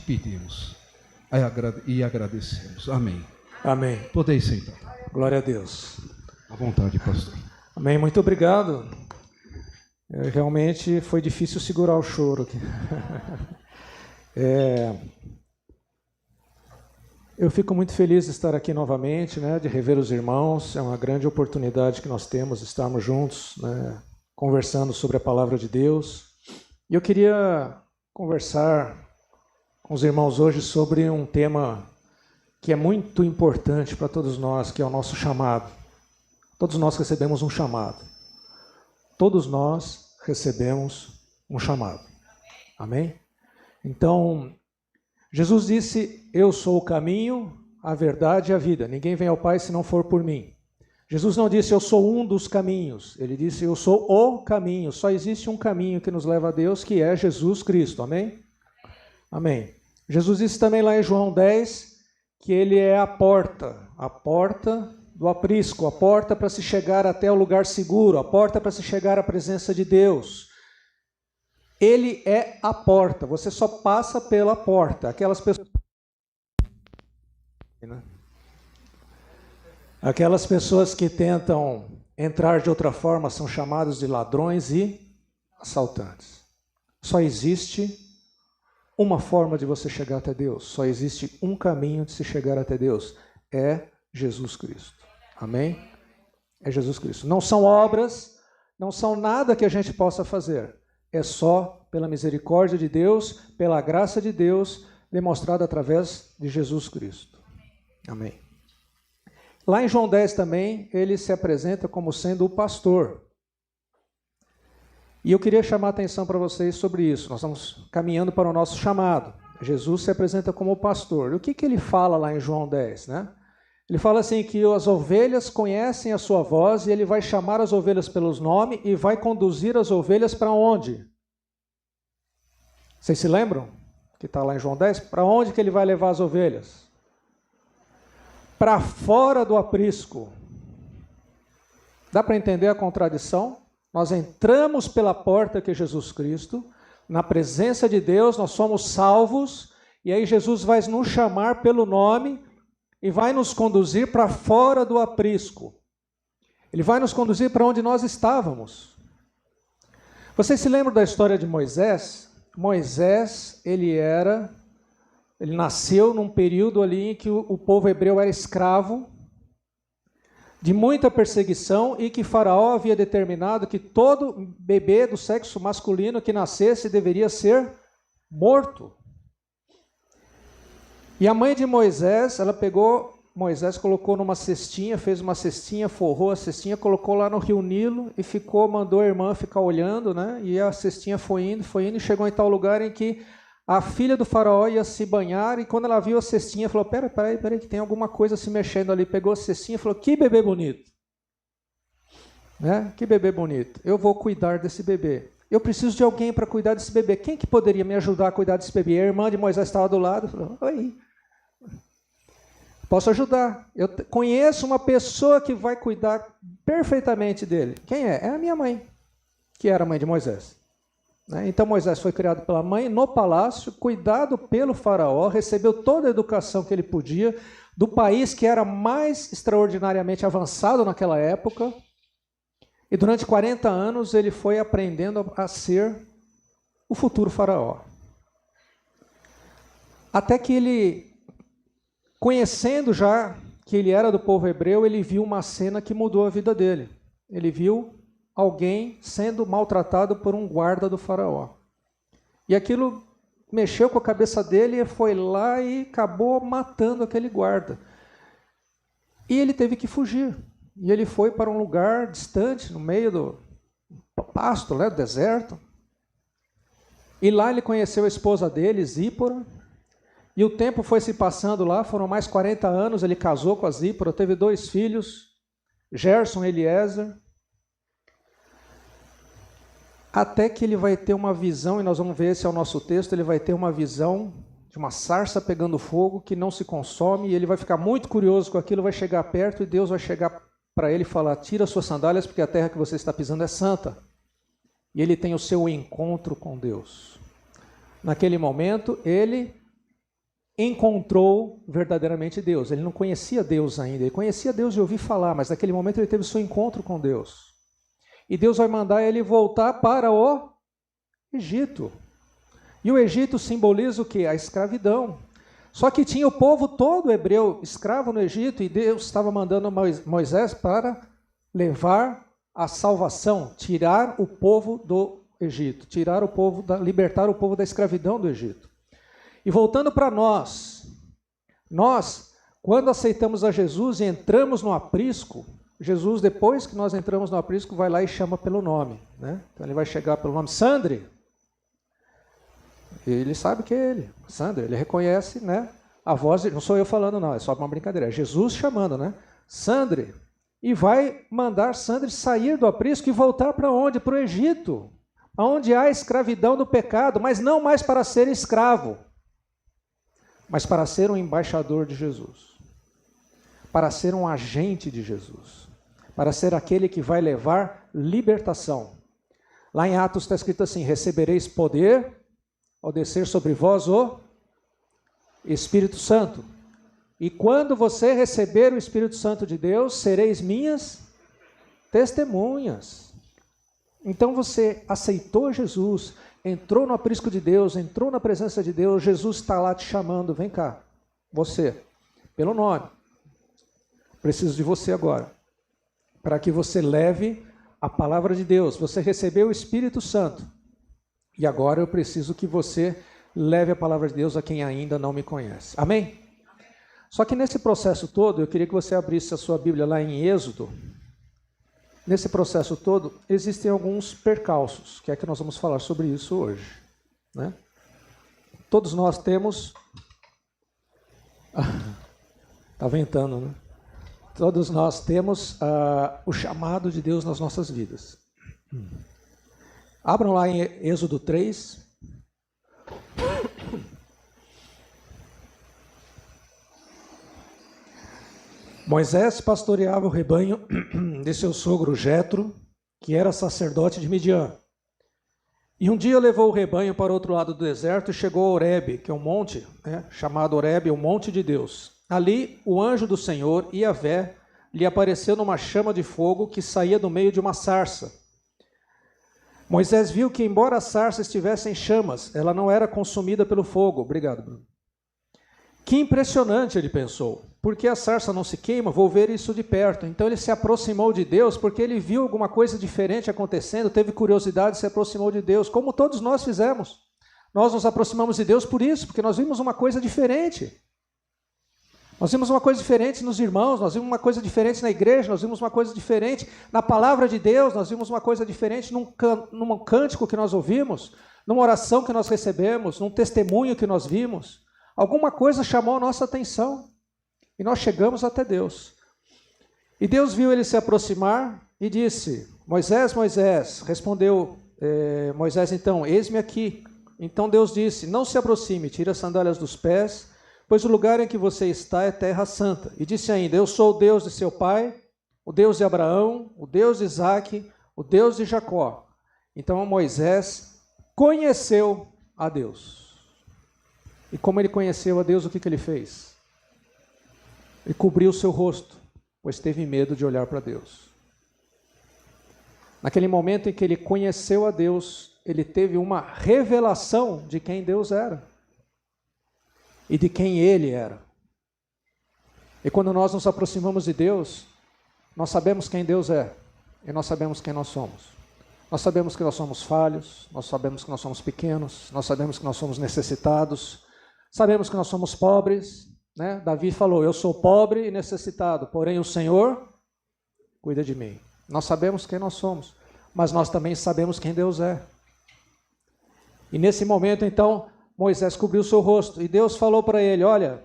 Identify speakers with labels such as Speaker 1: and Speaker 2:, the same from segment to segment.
Speaker 1: pedimos e agradecemos. Amém.
Speaker 2: Amém.
Speaker 1: Podeis sentar.
Speaker 2: Glória a Deus.
Speaker 1: À vontade, pastor.
Speaker 2: Amém. Muito obrigado. Realmente foi difícil segurar o choro aqui. Eu fico muito feliz de estar aqui novamente, né, de rever os irmãos. É uma grande oportunidade que nós temos de estarmos juntos, né, conversando sobre a palavra de Deus. E eu queria conversar com os irmãos hoje sobre um tema que é muito importante para todos nós, que é o nosso chamado. Todos nós recebemos um chamado. Todos nós recebemos um chamado. Amém? Então, Jesus disse: eu sou o caminho, a verdade e a vida. Ninguém vem ao Pai se não for por mim. Jesus não disse: eu sou um dos caminhos. Ele disse: eu sou o caminho. Só existe um caminho que nos leva a Deus, que é Jesus Cristo. Amém? Amém. Jesus disse também lá em João 10, que ele é a porta do aprisco, a porta para se chegar até o lugar seguro, a porta para se chegar à presença de Deus. Ele é a porta, você só passa pela porta. Aquelas pessoas que tentam entrar de outra forma são chamados de ladrões e assaltantes. Só existe uma forma de você chegar até Deus, só existe um caminho de se chegar até Deus, é Jesus Cristo. Amém? É Jesus Cristo. Não são obras, não são nada que a gente possa fazer. É só pela misericórdia de Deus, pela graça de Deus, demonstrada através de Jesus Cristo. Amém. Lá em João 10 também, ele se apresenta como sendo o pastor. E eu queria chamar a atenção para vocês sobre isso. Nós estamos caminhando para o nosso chamado. Jesus se apresenta como o pastor. E o que ele fala lá em João 10, né? Ele fala assim que as ovelhas conhecem a sua voz e ele vai chamar as ovelhas pelos nomes e vai conduzir as ovelhas para onde? Vocês se lembram? Que está lá em João 10? Para onde que ele vai levar as ovelhas? Para fora do aprisco. Dá para entender a contradição? Nós entramos pela porta que é Jesus Cristo, na presença de Deus, nós somos salvos, e aí Jesus vai nos chamar pelo nome e vai nos conduzir para fora do aprisco. Ele vai nos conduzir para onde nós estávamos. Vocês se lembram da história de Moisés? Moisés, ele nasceu num período ali em que o povo hebreu era escravo, de muita perseguição, e que Faraó havia determinado que todo bebê do sexo masculino que nascesse deveria ser morto. E a mãe de Moisés, ela pegou, Moisés colocou numa cestinha, fez uma cestinha, forrou a cestinha, colocou lá no rio Nilo e mandou a irmã ficar olhando, né? E a cestinha foi indo e chegou em tal lugar em que a filha do faraó ia se banhar, e quando ela viu a cestinha, falou: peraí, que tem alguma coisa se mexendo ali. Pegou a cestinha e falou: que bebê bonito. Né? Que bebê bonito. Eu vou cuidar desse bebê. Eu preciso de alguém para cuidar desse bebê. Quem que poderia me ajudar a cuidar desse bebê? A irmã de Moisés estava do lado. Falou: oi, posso ajudar. Eu conheço uma pessoa que vai cuidar perfeitamente dele. Quem é? É a minha mãe, que era a mãe de Moisés. Então Moisés foi criado pela mãe no palácio, cuidado pelo faraó, recebeu toda a educação que ele podia, do país que era mais extraordinariamente avançado naquela época, e durante 40 anos ele foi aprendendo a ser o futuro faraó. Até que ele, conhecendo já que ele era do povo hebreu, ele viu uma cena que mudou a vida dele. Ele viu alguém sendo maltratado por um guarda do faraó. E aquilo mexeu com a cabeça dele, e foi lá e acabou matando aquele guarda. E ele teve que fugir. E ele foi para um lugar distante, no meio do pasto, né, do deserto. E lá ele conheceu a esposa dele, Zípora. E o tempo foi se passando lá, foram mais 40 anos, ele casou com a Zípora, teve 2 filhos, Gerson e Eliezer. Até que ele vai ter uma visão, e nós vamos ver, esse é o nosso texto, ele vai ter uma visão de uma sarça pegando fogo que não se consome, e ele vai ficar muito curioso com aquilo, vai chegar perto e Deus vai chegar para ele e falar: tira suas sandálias porque a terra que você está pisando é santa. E ele tem o seu encontro com Deus. Naquele momento, ele encontrou verdadeiramente Deus. Ele não conhecia Deus ainda, ele conhecia Deus de ouvir falar, mas naquele momento ele teve o seu encontro com Deus. E Deus vai mandar ele voltar para o Egito. E o Egito simboliza o quê? A escravidão. Só que tinha o povo todo hebreu escravo no Egito e Deus estava mandando Moisés para levar a salvação, tirar o povo do Egito, libertar o povo da escravidão do Egito. E voltando para nós, quando aceitamos a Jesus e entramos no aprisco, Jesus, depois que nós entramos no aprisco, vai lá e chama pelo nome, né? Então ele vai chegar pelo nome, Sandre. Ele sabe que é ele, Sandre, ele reconhece, né? A voz, não sou eu falando não, é só uma brincadeira, é Jesus chamando, né? Sandre. E vai mandar Sandre sair do aprisco e voltar para onde? Para o Egito, onde há escravidão do pecado, mas não mais para ser escravo, mas para ser um embaixador de Jesus, para ser um agente de Jesus, para ser aquele que vai levar libertação. Lá em Atos está escrito assim, recebereis poder ao descer sobre vós o Espírito Santo. E quando você receber o Espírito Santo de Deus, sereis minhas testemunhas. Então você aceitou Jesus, entrou no aprisco de Deus, entrou na presença de Deus, Jesus está lá te chamando, vem cá, você, pelo nome. Preciso de você agora, para que você leve a palavra de Deus. Você recebeu o Espírito Santo. E agora eu preciso que você leve a palavra de Deus a quem ainda não me conhece. Amém? Só que nesse processo todo, eu queria que você abrisse a sua Bíblia lá em Êxodo. Nesse processo todo, existem alguns percalços, que é que nós vamos falar sobre isso hoje, né? Todos nós temos... Está ventando, né? Todos nós temos o chamado de Deus nas nossas vidas. Abram lá em Êxodo 3. Moisés pastoreava o rebanho de seu sogro Jetro, que era sacerdote de Midian. E um dia levou o rebanho para o outro lado do deserto e chegou a Horebe, que é um monte, chamado Horebe, o monte de Deus. Ali, o anjo do Senhor, Iavé, lhe apareceu numa chama de fogo que saía do meio de uma sarça. Moisés viu que, embora a sarça estivesse em chamas, ela não era consumida pelo fogo. Obrigado, Bruno. Que impressionante, ele pensou. Por que a sarça não se queima? Vou ver isso de perto. Então ele se aproximou de Deus porque ele viu alguma coisa diferente acontecendo, teve curiosidade e se aproximou de Deus, como todos nós fizemos. Nós nos aproximamos de Deus por isso, porque nós vimos uma coisa diferente. Nós vimos uma coisa diferente nos irmãos, nós vimos uma coisa diferente na igreja, nós vimos uma coisa diferente na palavra de Deus, nós vimos uma coisa diferente num cântico que nós ouvimos, numa oração que nós recebemos, num testemunho que nós vimos. Alguma coisa chamou a nossa atenção e nós chegamos até Deus. E Deus viu ele se aproximar e disse, Moisés, Moisés, respondeu Moisés então, eis-me aqui. Então Deus disse, não se aproxime, tire as sandálias dos pés, pois o lugar em que você está é terra santa. E disse ainda, eu sou o Deus de seu pai, o Deus de Abraão, o Deus de Isaque, o Deus de Jacó. Então Moisés conheceu a Deus. E como ele conheceu a Deus, o que ele fez? Ele cobriu o seu rosto, pois teve medo de olhar para Deus. Naquele momento em que ele conheceu a Deus, ele teve uma revelação de quem Deus era. E de quem ele era. E quando nós nos aproximamos de Deus, nós sabemos quem Deus é, e nós sabemos quem nós somos. Nós sabemos que nós somos falhos, nós sabemos que nós somos pequenos, nós sabemos que nós somos necessitados, sabemos que nós somos pobres, né? Davi falou, eu sou pobre e necessitado, porém o Senhor cuida de mim. Nós sabemos quem nós somos, mas nós também sabemos quem Deus é. E nesse momento, então, Moisés cobriu seu rosto e Deus falou para ele, olha,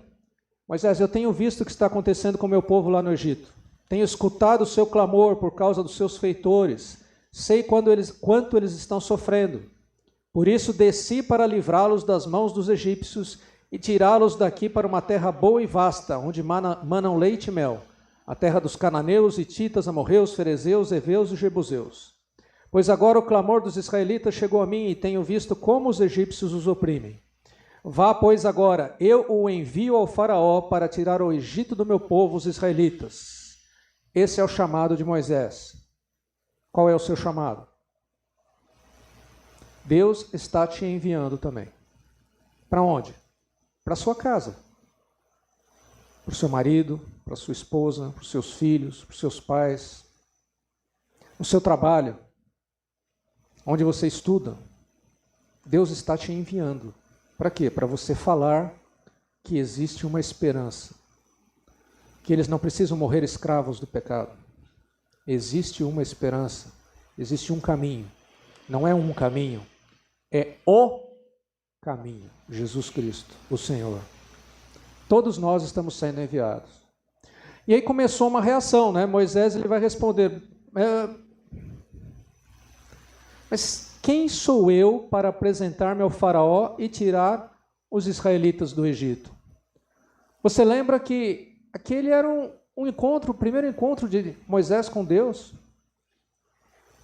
Speaker 2: Moisés, eu tenho visto o que está acontecendo com o meu povo lá no Egito. Tenho escutado o seu clamor por causa dos seus feitores. Sei quanto eles estão sofrendo. Por isso desci para livrá-los das mãos dos egípcios e tirá-los daqui para uma terra boa e vasta, onde manam leite e mel, a terra dos cananeus, hititas, amorreus, ferezeus, heveus e jebuseus. Pois agora o clamor dos israelitas chegou a mim e tenho visto como os egípcios os oprimem. Vá, pois, agora, eu o envio ao faraó para tirar o Egito do meu povo, os israelitas. Esse é o chamado de Moisés. Qual é o seu chamado? Deus está te enviando também. Para onde? Para a sua casa. Para o seu marido, para a sua esposa, para os seus filhos, para os seus pais. No seu trabalho, onde você estuda. Deus está te enviando. Para quê? Para você falar que existe uma esperança. Que eles não precisam morrer escravos do pecado. Existe uma esperança. Existe um caminho. Não é um caminho. É o caminho. Jesus Cristo, o Senhor. Todos nós estamos sendo enviados. E aí começou uma reação, né? Moisés ele vai responder: mas quem sou eu para apresentar-me ao faraó e tirar os israelitas do Egito? Você lembra que aquele era um encontro, o primeiro encontro de Moisés com Deus?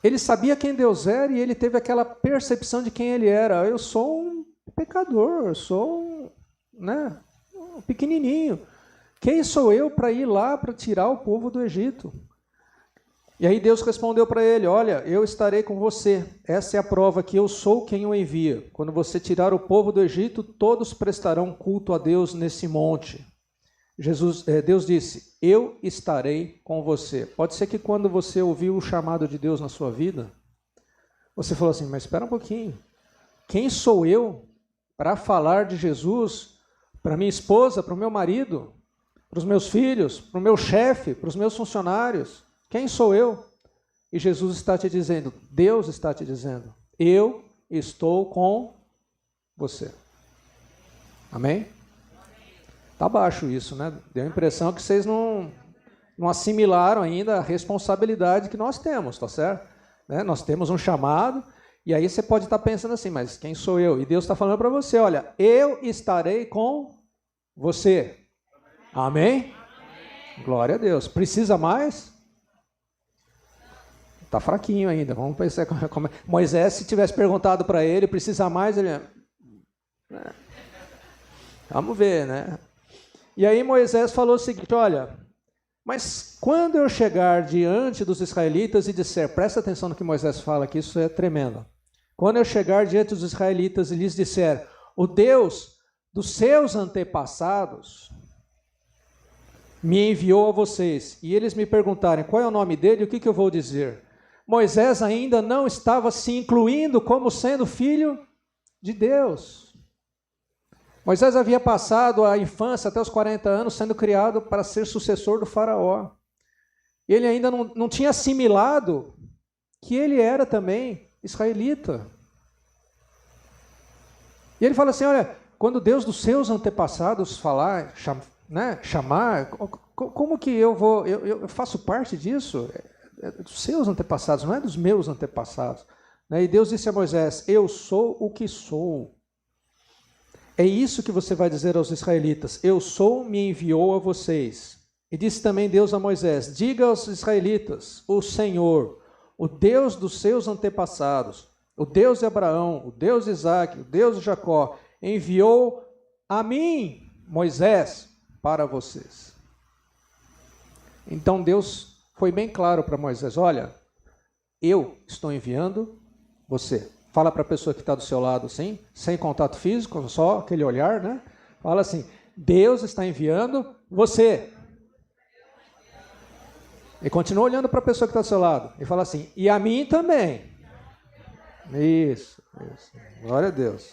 Speaker 2: Ele sabia quem Deus era e ele teve aquela percepção de quem ele era. Eu sou um pecador, eu sou um pequenininho. Quem sou eu para ir lá para tirar o povo do Egito? E aí Deus respondeu para ele: olha, eu estarei com você. Essa é a prova que eu sou quem o envia. Quando você tirar o povo do Egito, todos prestarão culto a Deus nesse monte. Deus disse: eu estarei com você. Pode ser que quando você ouviu o chamado de Deus na sua vida, você falou assim: mas espera um pouquinho. Quem sou eu para falar de Jesus para minha esposa, para o meu marido, para os meus filhos, para o meu chefe, para os meus funcionários? Quem sou eu? E Jesus está te dizendo, Deus está te dizendo: eu estou com você. Amém? Está baixo isso, né? Deu a impressão que vocês não assimilaram ainda a responsabilidade que nós temos, tá certo? Né? Nós temos um chamado, e aí você pode estar pensando assim: mas quem sou eu? E Deus está falando para você: olha, eu estarei com você. Amém? Glória a Deus. Precisa mais? Está fraquinho ainda. Vamos pensar como... Moisés, se tivesse perguntado para ele, precisa mais? Ele... Vamos ver, né? E aí Moisés falou o seguinte: olha, mas quando eu chegar diante dos israelitas e disser, presta atenção no que Moisés fala, que isso é tremendo. Quando eu chegar diante dos israelitas e lhes disser, o Deus dos seus antepassados me enviou a vocês, e eles me perguntarem qual é o nome dele, o que eu vou dizer? Moisés ainda não estava se incluindo como sendo filho de Deus. Moisés havia passado a infância até os 40 anos sendo criado para ser sucessor do faraó. Ele ainda não tinha assimilado que ele era também israelita. E ele fala assim: olha, quando Deus dos seus antepassados chamar, como que eu faço parte disso? É dos seus antepassados, não é dos meus antepassados. E Deus disse a Moisés: eu sou o que sou. É isso que você vai dizer aos israelitas: eu sou, me enviou a vocês. E disse também Deus a Moisés: diga aos israelitas, o Senhor, o Deus dos seus antepassados, o Deus de Abraão, o Deus de Isaac, o Deus de Jacó, enviou a mim, Moisés, para vocês. Então Deus foi bem claro para Moisés: olha, eu estou enviando você. Fala para a pessoa que está do seu lado assim, sem contato físico, só aquele olhar, né? Fala assim: Deus está enviando você. E continua olhando para a pessoa que está do seu lado. E fala assim: e a mim também. Isso. Glória a Deus.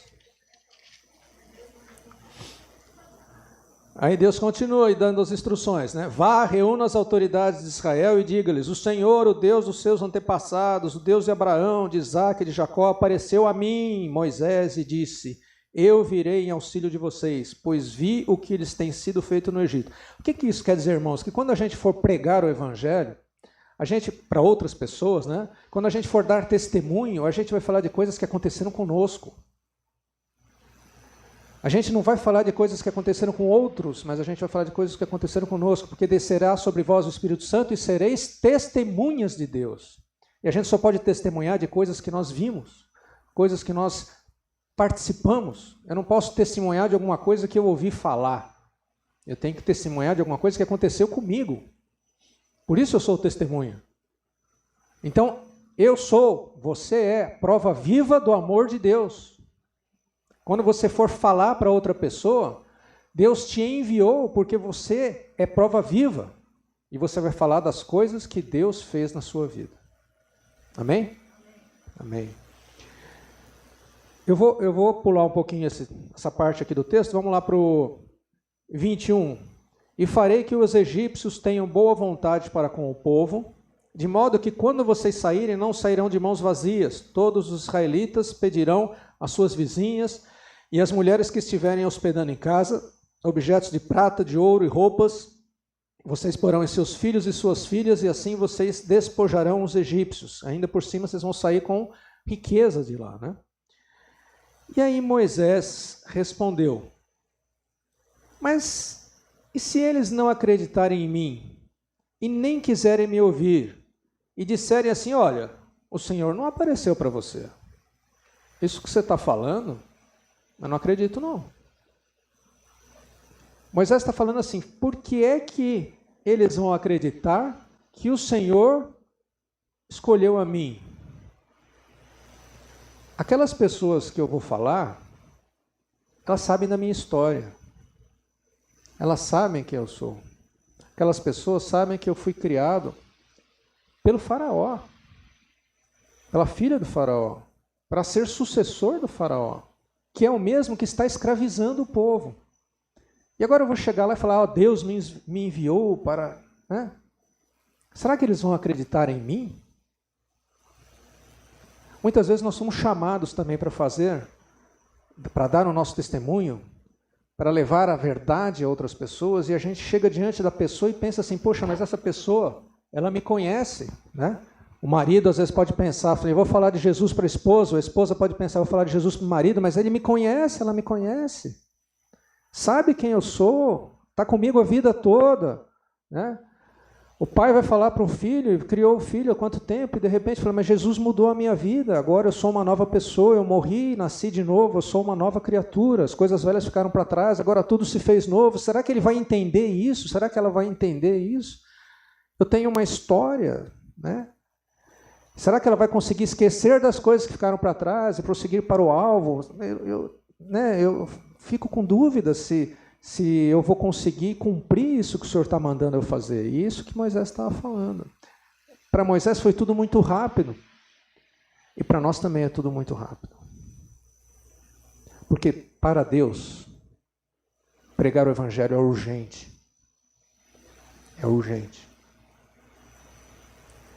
Speaker 2: Aí Deus continua aí dando as instruções, né? Vá, reúna as autoridades de Israel e diga-lhes: o Senhor, o Deus dos seus antepassados, o Deus de Abraão, de Isaac e de Jacó, apareceu a mim, Moisés, e disse: eu virei em auxílio de vocês, pois vi o que lhes tem sido feito no Egito. O que isso quer dizer, irmãos? Que quando a gente for pregar o evangelho, a gente, para outras pessoas, né? Quando a gente for dar testemunho, a gente vai falar de coisas que aconteceram conosco. A gente não vai falar de coisas que aconteceram com outros, mas a gente vai falar de coisas que aconteceram conosco, porque descerá sobre vós o Espírito Santo e sereis testemunhas de Deus. E a gente só pode testemunhar de coisas que nós vimos, coisas que nós participamos. Eu não posso testemunhar de alguma coisa que eu ouvi falar. Eu tenho que testemunhar de alguma coisa que aconteceu comigo. Por isso eu sou testemunha. Então, você é prova viva do amor de Deus. Quando você for falar para outra pessoa, Deus te enviou porque você é prova viva. E você vai falar das coisas que Deus fez na sua vida. Amém? Amém. Eu vou pular um pouquinho essa parte aqui do texto. Vamos lá para o 21. E farei que os egípcios tenham boa vontade para com o povo, de modo que quando vocês saírem, não sairão de mãos vazias. Todos os israelitas pedirão às suas vizinhas e às mulheres que estiverem hospedando em casa, objetos de prata, de ouro e roupas. Vocês porão em seus filhos e suas filhas, e assim vocês despojarão os egípcios. Ainda por cima, vocês vão sair com riqueza de lá, né? E aí Moisés respondeu: mas e se eles não acreditarem em mim, e nem quiserem me ouvir, e disserem assim: olha, o Senhor não apareceu para você. Isso que você está falando, eu não acredito não. Moisés está falando assim: por que é que eles vão acreditar que o Senhor escolheu a mim? Aquelas pessoas que eu vou falar, elas sabem da minha história. Elas sabem quem eu sou. Aquelas pessoas sabem que eu fui criado pelo faraó, pela filha do faraó, para ser sucessor do faraó, que é o mesmo que está escravizando o povo. E agora eu vou chegar lá e falar: Deus me enviou para... Né? Será que eles vão acreditar em mim? Muitas vezes nós somos chamados também para dar o nosso testemunho, para levar a verdade a outras pessoas, e a gente chega diante da pessoa e pensa assim: poxa, mas essa pessoa, ela me conhece, né? O marido às vezes pode pensar: eu vou falar de Jesus para a esposa pode pensar: eu vou falar de Jesus para o marido, mas ele me conhece, ela me conhece, sabe quem eu sou, está comigo a vida toda, né? O pai vai falar para o filho, criou o filho há quanto tempo, e de repente fala: mas Jesus mudou a minha vida, agora eu sou uma nova pessoa, eu morri, nasci de novo, eu sou uma nova criatura, as coisas velhas ficaram para trás, agora tudo se fez novo. Será que ele vai entender isso? Será que ela vai entender isso? Eu tenho uma história, né? Será que ela vai conseguir esquecer das coisas que ficaram para trás e prosseguir para o alvo? Eu fico com dúvida se eu vou conseguir cumprir isso que o Senhor está mandando eu fazer. E isso que Moisés estava falando. Para Moisés foi tudo muito rápido. E para nós também é tudo muito rápido. Porque para Deus, pregar o Evangelho é urgente. É urgente.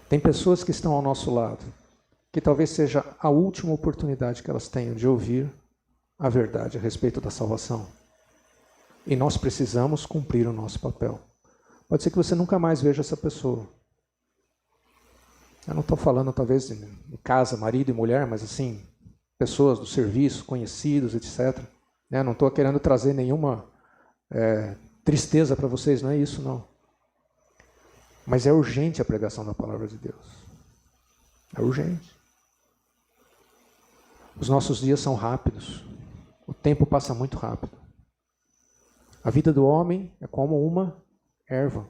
Speaker 2: Tem pessoas que estão ao nosso lado, que talvez seja a última oportunidade que elas tenham de ouvir a verdade a respeito da salvação. E nós precisamos cumprir o nosso papel. Pode ser que você nunca mais veja essa pessoa. Eu não estou falando talvez em casa, marido e mulher, mas assim, pessoas do serviço, conhecidos, etc. Não estou querendo trazer nenhuma tristeza para vocês, não é isso não. Mas é urgente a pregação da palavra de Deus. É urgente. Os nossos dias são rápidos. O tempo passa muito rápido. A vida do homem é como uma erva,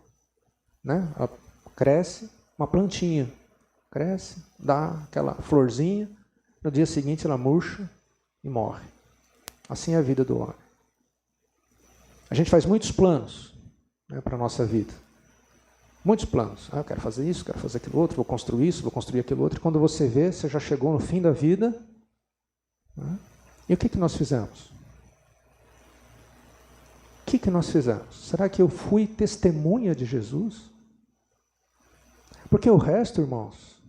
Speaker 2: né? Ela cresce, uma plantinha, cresce, dá aquela florzinha, no dia seguinte ela murcha e morre. Assim é a vida do homem. A gente faz muitos planos, né, para a nossa vida. Muitos planos. Eu quero fazer isso, quero fazer aquilo outro, vou construir isso, vou construir aquilo outro. E quando você vê, você já chegou no fim da vida. Né? E o que nós fizemos? O que nós fizemos? Será que eu fui testemunha de Jesus? Porque o resto, irmãos,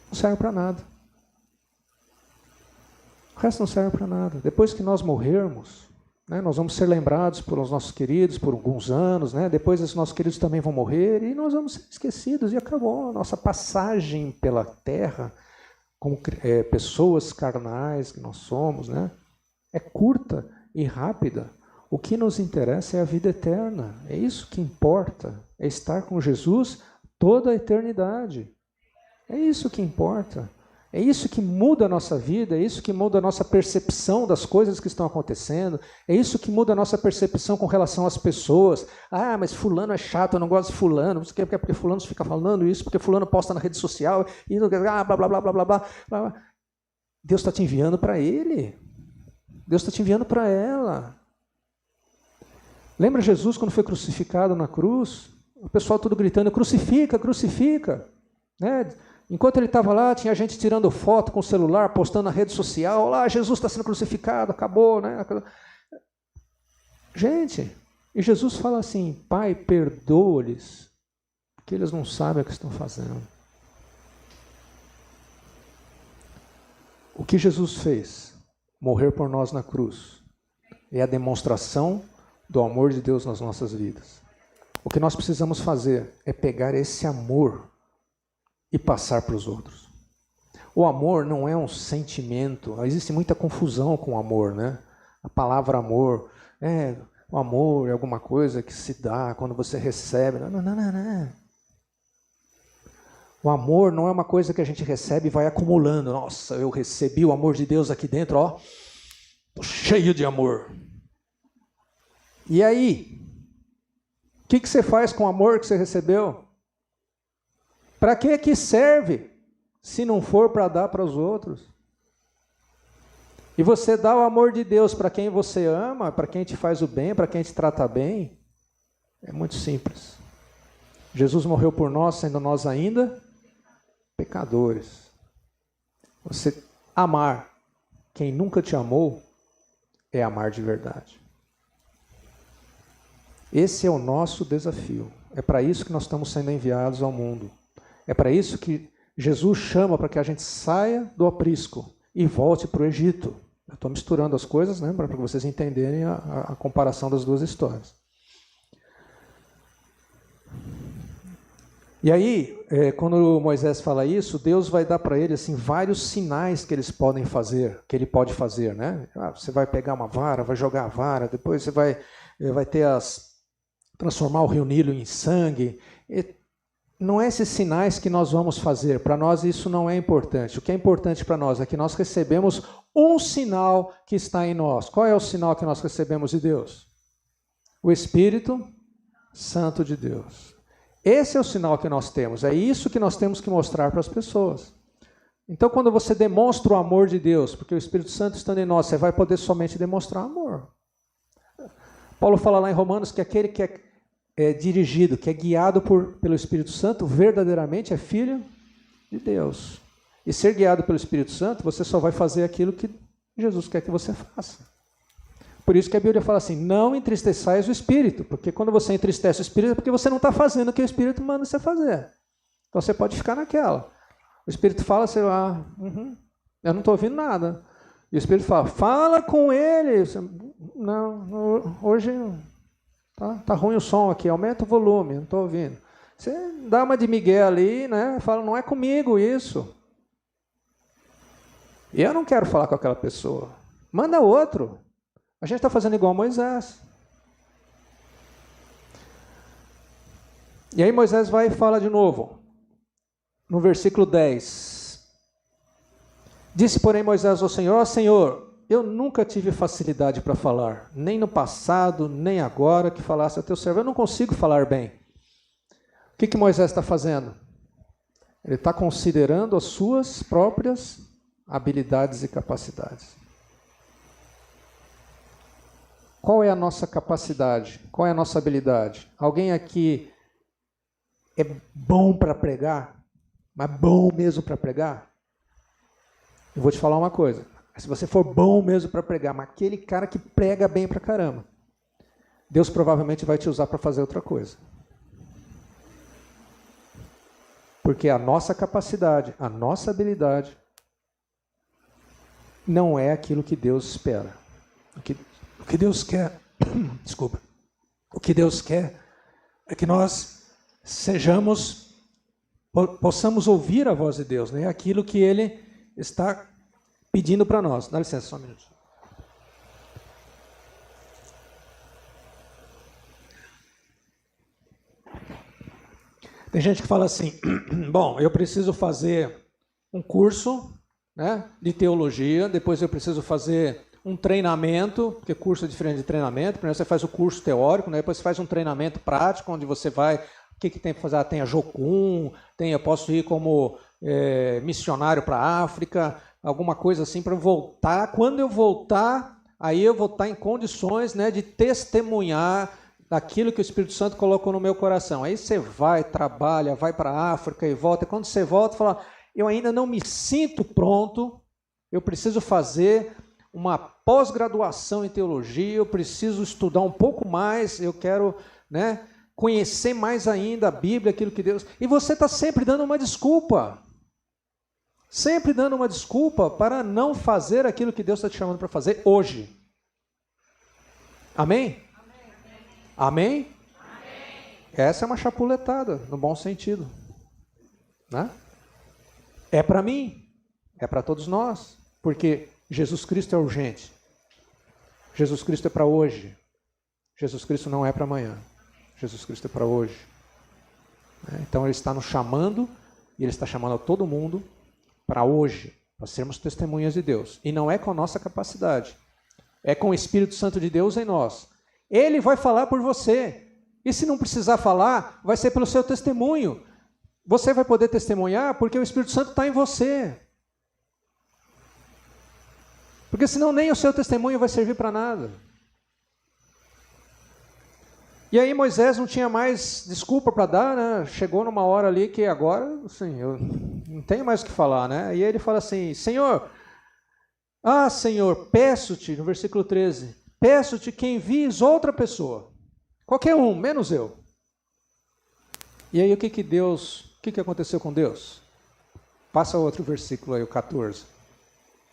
Speaker 2: não serve para nada. O resto não serve para nada. Depois que nós morrermos, né, nós vamos ser lembrados pelos nossos queridos por alguns anos, né? Depois esses nossos queridos também vão morrer e nós vamos ser esquecidos e acabou a nossa passagem pela terra como pessoas carnais que nós somos, né? É curta e rápida. O que nos interessa é a vida eterna. É isso que importa. É estar com Jesus toda a eternidade. É isso que importa. É isso que muda a nossa vida, é isso que muda a nossa percepção das coisas que estão acontecendo, é isso que muda a nossa percepção com relação às pessoas. Ah, mas fulano é chato, eu não gosto de fulano, porque fulano fica falando isso, porque fulano posta na rede social, e blá, blá, blá, blá, blá, blá, blá. Deus está te enviando para ele. Deus está te enviando para ela. Lembra Jesus quando foi crucificado na cruz? O pessoal tudo gritando, crucifica, crucifica. Né? Enquanto ele estava lá, tinha gente tirando foto com o celular, postando na rede social, lá, Jesus está sendo crucificado, acabou, né? Gente, e Jesus fala assim, Pai, perdoa-lhes, porque eles não sabem o que estão fazendo. O que Jesus fez, morrer por nós na cruz, é a demonstração do amor de Deus nas nossas vidas. O que nós precisamos fazer é pegar esse amor e passar para os outros. O amor não é um sentimento. Existe muita confusão com o amor, né? A palavra amor, o amor é alguma coisa que se dá quando você recebe. Não. O amor não é uma coisa que a gente recebe e vai acumulando. Nossa, eu recebi o amor de Deus aqui dentro, ó. Tô cheio de amor. E aí? O que você faz com o amor que você recebeu? Para que serve, se não for para dar para os outros? E você dá o amor de Deus para quem você ama, para quem te faz o bem, para quem te trata bem, é muito simples. Jesus morreu por nós, sendo nós ainda pecadores. Você amar quem nunca te amou é amar de verdade. Esse é o nosso desafio. É para isso que nós estamos sendo enviados ao mundo. É para isso que Jesus chama para que a gente saia do aprisco e volte para o Egito. Eu estou misturando as coisas, né, para vocês entenderem a comparação das duas histórias. E aí, quando Moisés fala isso, Deus vai dar para ele assim, vários sinais que eles podem fazer, que ele pode fazer. Né? Você vai pegar uma vara, vai jogar a vara, depois você vai ter transformar o rio Nilo em sangue. Não é esses sinais que nós vamos fazer. Para nós isso não é importante. O que é importante para nós é que nós recebemos um sinal que está em nós. Qual é o sinal que nós recebemos de Deus? O Espírito Santo de Deus. Esse é o sinal que nós temos. É isso que nós temos que mostrar para as pessoas. Então, quando você demonstra o amor de Deus, porque o Espírito Santo estando em nós, você vai poder somente demonstrar amor. Paulo fala lá em Romanos que aquele que é dirigido, que é guiado pelo Espírito Santo, verdadeiramente é filho de Deus. E ser guiado pelo Espírito Santo, você só vai fazer aquilo que Jesus quer que você faça. Por isso que a Bíblia fala assim, não entristeçais o Espírito, porque quando você entristece o Espírito é porque você não está fazendo o que o Espírito manda você fazer. Então você pode ficar naquela. O Espírito fala, você vai, eu não estou ouvindo nada. E o Espírito fala, fala com ele. Não, hoje tá ruim o som aqui, aumenta o volume, não estou ouvindo. Você dá uma de Miguel ali, né? Fala, não é comigo isso. E eu não quero falar com aquela pessoa. Manda outro. A gente está fazendo igual a Moisés. E aí Moisés vai e fala de novo. No versículo 10. Disse, porém, Moisés ao Senhor, ó Senhor, eu nunca tive facilidade para falar, nem no passado, nem agora que falasse a teu servo. Eu não consigo falar bem. O que Moisés está fazendo? Ele está considerando as suas próprias habilidades e capacidades. Qual é a nossa capacidade? Qual é a nossa habilidade? Alguém aqui é bom para pregar? Mas bom mesmo para pregar? Eu vou te falar uma coisa. Se você for bom mesmo para pregar, mas aquele cara que prega bem pra caramba, Deus provavelmente vai te usar para fazer outra coisa. Porque a nossa capacidade, a nossa habilidade, não é aquilo que Deus espera. O que Deus quer, desculpa, o que Deus quer é que nós possamos ouvir a voz de Deus, né? Aquilo que Ele está pedindo para nós. Dá licença, só um minuto. Tem gente que fala assim, bom, eu preciso fazer um curso né, de teologia, depois eu preciso fazer um treinamento, porque curso é diferente de treinamento. Primeiro você faz o curso teórico, né, depois você faz um treinamento prático, onde você vai, o que tem que fazer? Tem a Jocum, eu posso ir como missionário para a África, alguma coisa assim para voltar. Quando eu voltar, aí eu vou estar em condições, né, de testemunhar daquilo que o Espírito Santo colocou no meu coração. Aí você vai, trabalha, vai para a África e volta. E quando você volta, fala, eu ainda não me sinto pronto, eu preciso fazer uma pós-graduação em teologia, eu preciso estudar um pouco mais, eu quero, né, conhecer mais ainda a Bíblia, aquilo que Deus... E você está sempre dando uma desculpa. Sempre dando uma desculpa para não fazer aquilo que Deus está te chamando para fazer hoje. Amém? Amém? Amém? Essa é uma chapuletada, no bom sentido. Né? É para mim, é para todos nós, porque Jesus Cristo é urgente. Jesus Cristo é para hoje. Jesus Cristo não é para amanhã. Jesus Cristo é para hoje. Então Ele está nos chamando, e Ele está chamando a todo mundo para hoje, para sermos testemunhas de Deus. E não é com a nossa capacidade, é com o Espírito Santo de Deus em nós. Ele vai falar por você. E se não precisar falar, vai ser pelo seu testemunho. Você vai poder testemunhar porque o Espírito Santo está em você. Porque senão nem o seu testemunho vai servir para nada. E aí Moisés não tinha mais desculpa para dar, né? Chegou numa hora ali que agora, assim, eu não tenho mais o que falar, né? E aí ele fala assim, Senhor, peço-te, no versículo 13, peço-te que envies outra pessoa, qualquer um, menos eu. E aí o que aconteceu com Deus? Passa outro versículo aí, o 14.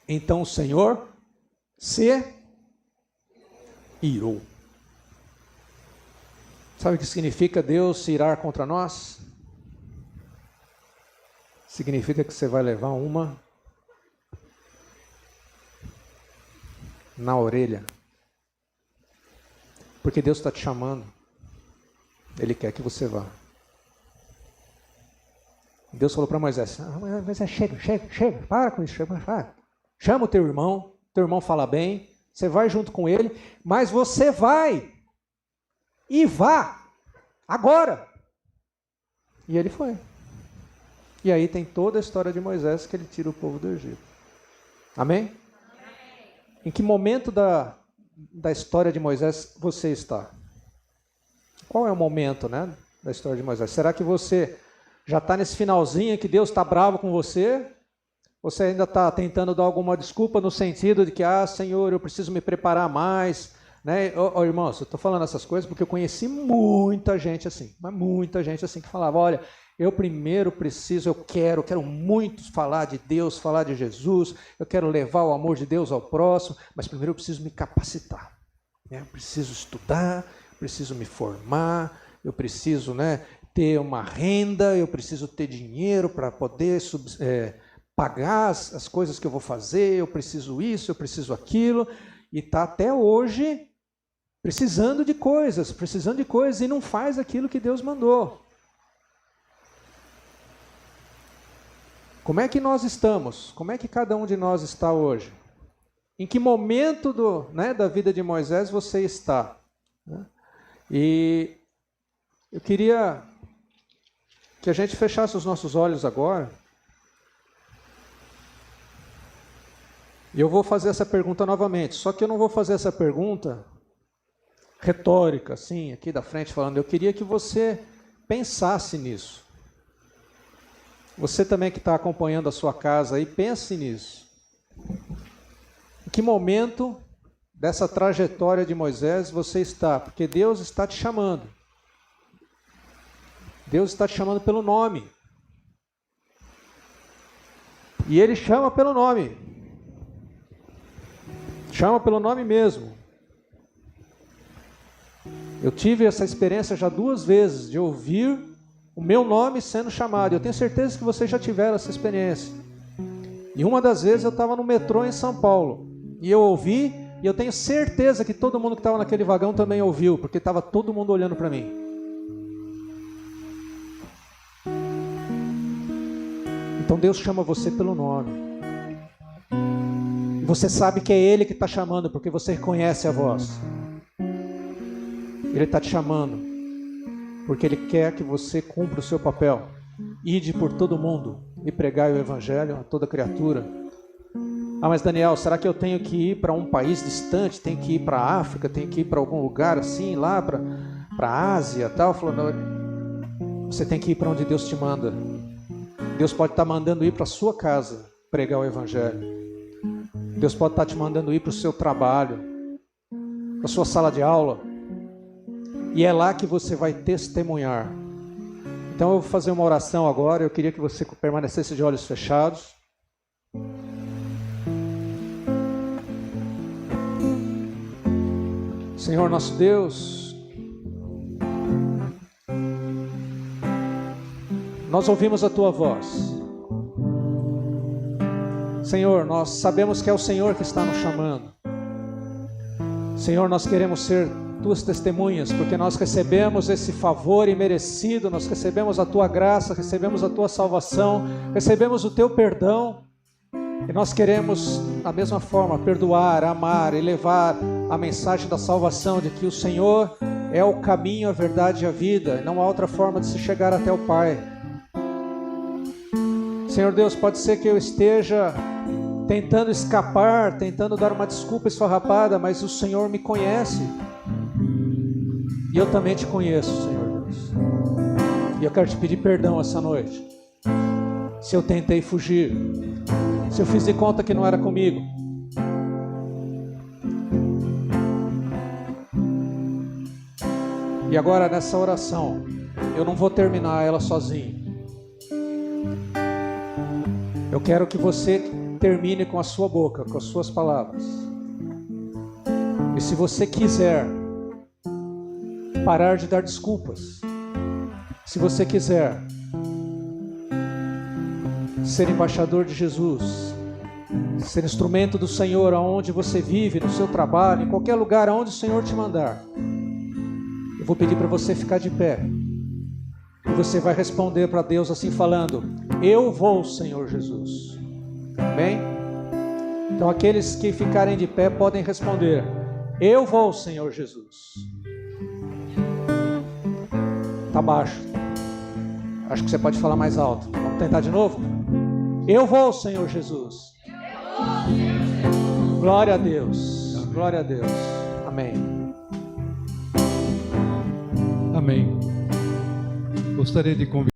Speaker 2: Então o Senhor se irou. Sabe o que significa Deus se irar contra nós? Significa que você vai levar uma na orelha. Porque Deus está te chamando. Ele quer que você vá. Deus falou para Moisés, Moisés, chega, para com isso, para. Chama o teu irmão fala bem, você vai junto com ele, mas você vai. E vá, agora. E ele foi. E aí tem toda a história de Moisés que ele tira o povo do Egito. Amém? Amém. Em que momento da história de Moisés você está? Qual é o momento, né, da história de Moisés? Será que você já está nesse finalzinho que Deus está bravo com você? Você ainda está tentando dar alguma desculpa no sentido de que, Senhor, eu preciso me preparar mais... Né? Irmãos, eu estou falando essas coisas porque eu conheci muita gente assim, mas muita gente assim que falava, olha, eu primeiro preciso, eu quero muito falar de Deus, falar de Jesus, eu quero levar o amor de Deus ao próximo, mas primeiro eu preciso me capacitar, né? Eu preciso estudar, eu preciso me formar, eu preciso, né, ter uma renda, eu preciso ter dinheiro para poder pagar as coisas que eu vou fazer, eu preciso isso, eu preciso aquilo, e está até hoje precisando de coisas, e não faz aquilo que Deus mandou. Como é que nós estamos? Como é que cada um de nós está hoje? Em que momento da vida de Moisés você está? E eu queria que a gente fechasse os nossos olhos agora. E eu vou fazer essa pergunta novamente, só que eu não vou fazer essa pergunta retórica, assim, aqui da frente falando. Eu queria que você pensasse nisso. Você também que está acompanhando a sua casa aí, pense nisso. Em que momento dessa trajetória de Moisés você está? Porque Deus está te chamando. Deus está te chamando pelo nome. E Ele chama pelo nome. Chama pelo nome mesmo. Eu tive essa experiência já 2 vezes de ouvir o meu nome sendo chamado. Eu tenho certeza que vocês já tiveram essa experiência. E uma das vezes eu estava no metrô em São Paulo. E eu ouvi, e eu tenho certeza que todo mundo que estava naquele vagão também ouviu, porque estava todo mundo olhando para mim. Então Deus chama você pelo nome. E você sabe que é Ele que está chamando, porque você conhece a voz. Ele está te chamando, porque Ele quer que você cumpra o seu papel. Ide por todo mundo e pregai o Evangelho a toda criatura. Ah, mas Daniel, será que eu tenho que ir para um país distante? Tenho que ir para a África? Tenho que ir para algum lugar assim, lá para a Ásia tal? Falou, não, você tem que ir para onde Deus te manda. Deus pode estar mandando ir para a sua casa pregar o Evangelho. Deus pode estar te mandando ir para o seu trabalho, para a sua sala de aula. E é lá que você vai testemunhar. Então eu vou fazer uma oração agora. Eu queria que você permanecesse de olhos fechados. Senhor nosso Deus, nós ouvimos a Tua voz. Senhor, nós sabemos que é o Senhor que está nos chamando. Senhor, nós queremos ser Tuas testemunhas, porque nós recebemos esse favor imerecido, nós recebemos a Tua graça, recebemos a Tua salvação, recebemos o Teu perdão, e nós queremos, da mesma forma, perdoar, amar e levar a mensagem da salvação, de que o Senhor é o caminho, a verdade e a vida, não há outra forma de se chegar até o Pai. Senhor Deus, pode ser que eu esteja tentando escapar, tentando dar uma desculpa esfarrapada, mas o Senhor me conhece. E eu também te conheço, Senhor Deus. E eu quero te pedir perdão essa noite. Se eu tentei fugir, se eu fiz de conta que não era comigo. E agora nessa oração, eu não vou terminar ela sozinho. Eu quero que você termine com a sua boca, com as suas palavras. E se você quiser parar de dar desculpas, se você quiser ser embaixador de Jesus, ser instrumento do Senhor aonde você vive, no seu trabalho, em qualquer lugar aonde o Senhor te mandar, eu vou pedir para você ficar de pé. E você vai responder para Deus assim falando: eu vou, Senhor Jesus. Amém? Então aqueles que ficarem de pé podem responder: eu vou, Senhor Jesus. Está baixo. Acho que você pode falar mais alto. Vamos tentar de novo? Eu vou, Senhor Jesus. Glória a Deus. Glória a Deus. Amém.
Speaker 1: Amém. Gostaria de convidar